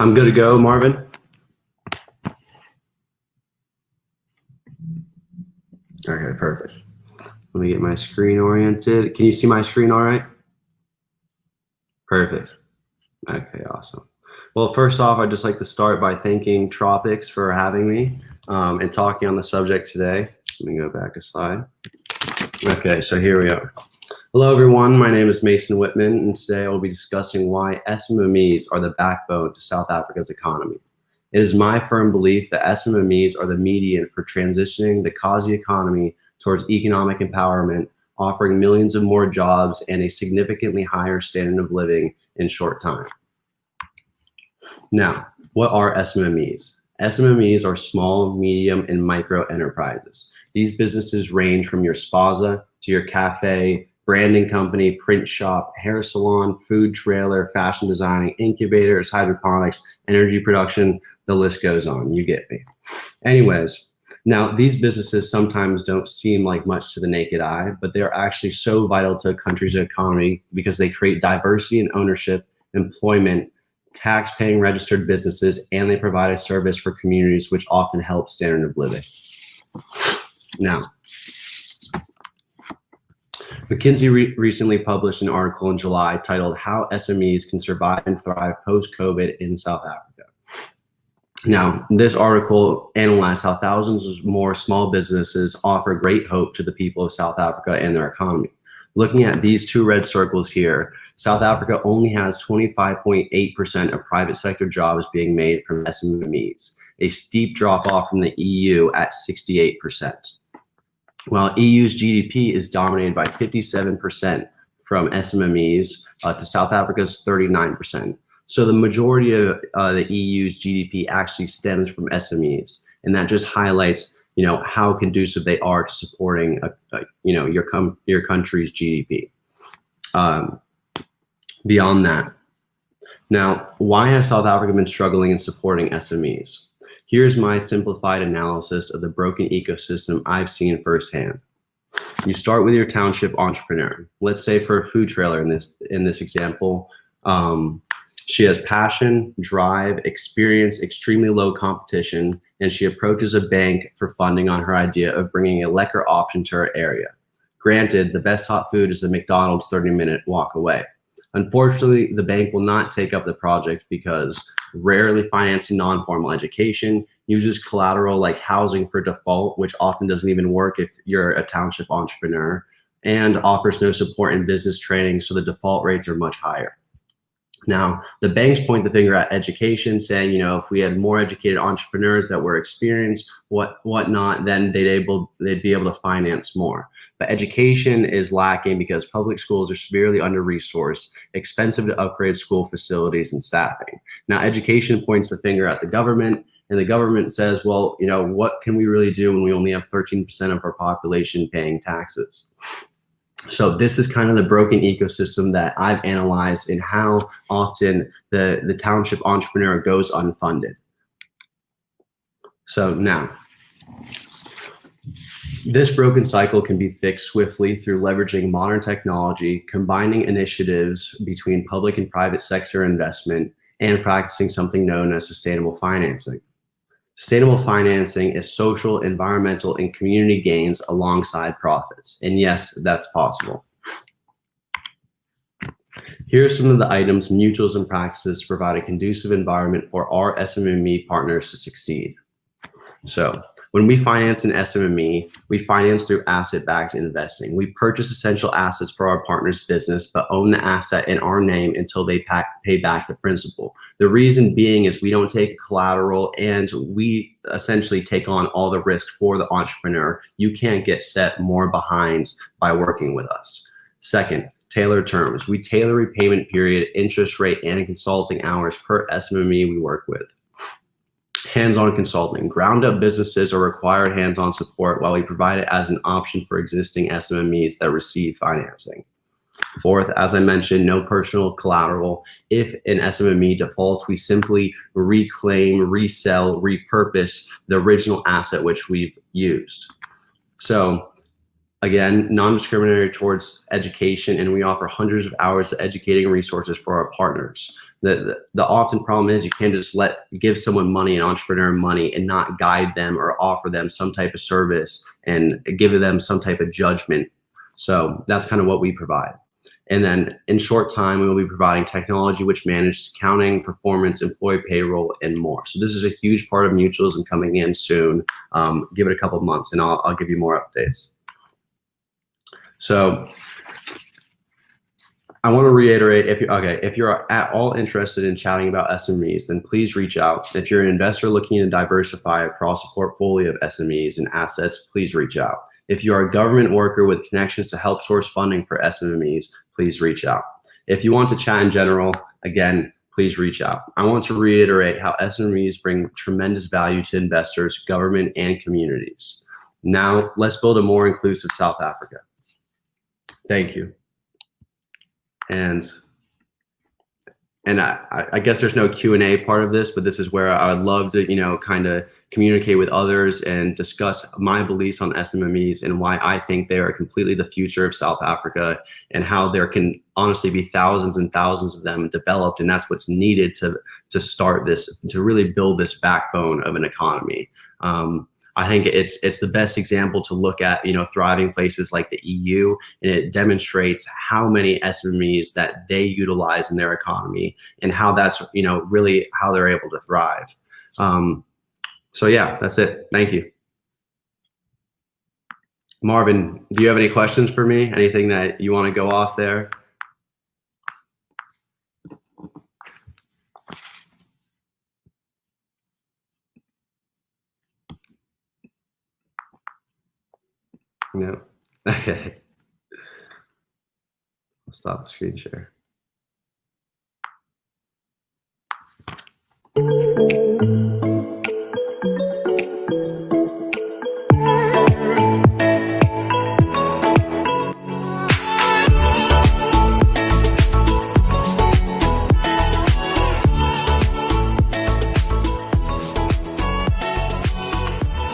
I'm good to go, Marvin. Okay, perfect. Let me get my screen oriented. Can you see my screen all right? Perfect. Okay, awesome. Well, first off, I'd just like to start by thanking Tropics for having me and talking on the subject today. Let me go back a slide. Okay, so here we are. Hello, everyone. My name is Mason Wittman, and today I will be discussing why SMMEs are the backbone to South Africa's economy. It is my firm belief that SMMEs are the median for transitioning the Kazi economy towards economic empowerment, offering millions of more jobs and a significantly higher standard of living in short time. Now, what are SMMEs? SMMEs are small, medium, and micro enterprises. These businesses range from your spaza to your cafe, branding company, print shop, hair salon, food trailer, fashion designing, incubators, hydroponics, energy production, the list goes on. You get me. Anyways, now these businesses sometimes don't seem like much to the naked eye, but they're actually so vital to a country's economy because they create diversity in ownership, employment, tax-paying registered businesses, and they provide a service for communities which often help standard of living. Now, McKinsey recently published an article in July titled "How SMEs Can Survive and Thrive Post-COVID in South Africa." Now, this article analyzed how thousands more small businesses offer great hope to the people of South Africa and their economy. Looking at these two red circles here, South Africa only has 25.8% of private sector jobs being made from SMMEs, a steep drop off from the EU at 68%. While EU's GDP is dominated by 57% from SMMEs to South Africa's 39%. So the majority of the EU's GDP actually stems from SMEs, and that just highlights, how conducive they are to supporting, your country's GDP. Beyond that, now, why has South Africa been struggling in supporting SMEs? Here's my simplified analysis of the broken ecosystem I've seen firsthand. You start with your township entrepreneur. Let's say for a food trailer in this example, she has passion, drive, experience, extremely low competition, and she approaches a bank for funding on her idea of bringing a liquor option to her area. Granted, the best hot food is a McDonald's 30-minute walk away. Unfortunately, the bank will not take up the project because rarely financing non-formal education, uses collateral like housing for default, which often doesn't even work if you're a township entrepreneur, and offers no support in business training, so the default rates are much higher. Now, the banks point the finger at education, saying, if we had more educated entrepreneurs that were experienced, whatnot, then they'd be able to finance more. But education is lacking because public schools are severely under-resourced, expensive to upgrade school facilities and staffing. Now, education points the finger at the government, and the government says, well, what can we really do when we only have 13% of our population paying taxes? So this is kind of the broken ecosystem that I've analyzed in how often the township entrepreneur goes unfunded. So now, this broken cycle can be fixed swiftly through leveraging modern technology, combining initiatives between public and private sector investment, and practicing something known as sustainable financing. Sustainable financing is social, environmental, and community gains alongside profits. And yes, that's possible. Here are some of the items, mutuals, and practices to provide a conducive environment for our SMME partners to succeed. So when we finance an SMME, we finance through asset-backed investing. We purchase essential assets for our partner's business, but own the asset in our name until they pay back the principal. The reason being is we don't take collateral and we essentially take on all the risk for the entrepreneur. You can't get set more behind by working with us. Second, tailored terms. We tailor repayment period, interest rate, and consulting hours per SMME we work with. Hands-on consulting. Ground-up businesses are required hands-on support while we provide it as an option for existing SMMEs that receive financing. Fourth, as I mentioned, no personal collateral. If an SMME defaults, we simply reclaim, resell, repurpose the original asset which we've used. So again, non-discriminatory towards education, and we offer hundreds of hours of educating resources for our partners. The often problem is you can't just give someone money, an entrepreneur money, and not guide them or offer them some type of service and give them some type of judgment. So that's kind of what we provide. And then in short time, we will be providing technology which manages accounting, performance, employee payroll, and more. So this is a huge part of Mutualism coming in soon. Give it a couple of months and I'll give you more updates. So I want to reiterate, if you're at all interested in chatting about SMEs, then please reach out. If you're an investor looking to diversify across a portfolio of SMEs and assets, please reach out. If you are a government worker with connections to help source funding for SMEs, please reach out. If you want to chat in general, again, please reach out. I want to reiterate how SMEs bring tremendous value to investors, government, and communities. Now, let's build a more inclusive South Africa. Thank you. And I guess there's no Q&A part of this, but this is where I would love to, kind of communicate with others and discuss my beliefs on SMMEs and why I think they are completely the future of South Africa and how there can honestly be thousands and thousands of them developed. And that's what's needed to start this, to really build this backbone of an economy. I think it's the best example to look at, thriving places like the EU, and it demonstrates how many SMEs that they utilize in their economy and how that's, really how they're able to thrive. So yeah, that's it. Thank you. Marvin, do you have any questions for me? Anything that you want to go off there? No. Okay. I'll stop the screen share.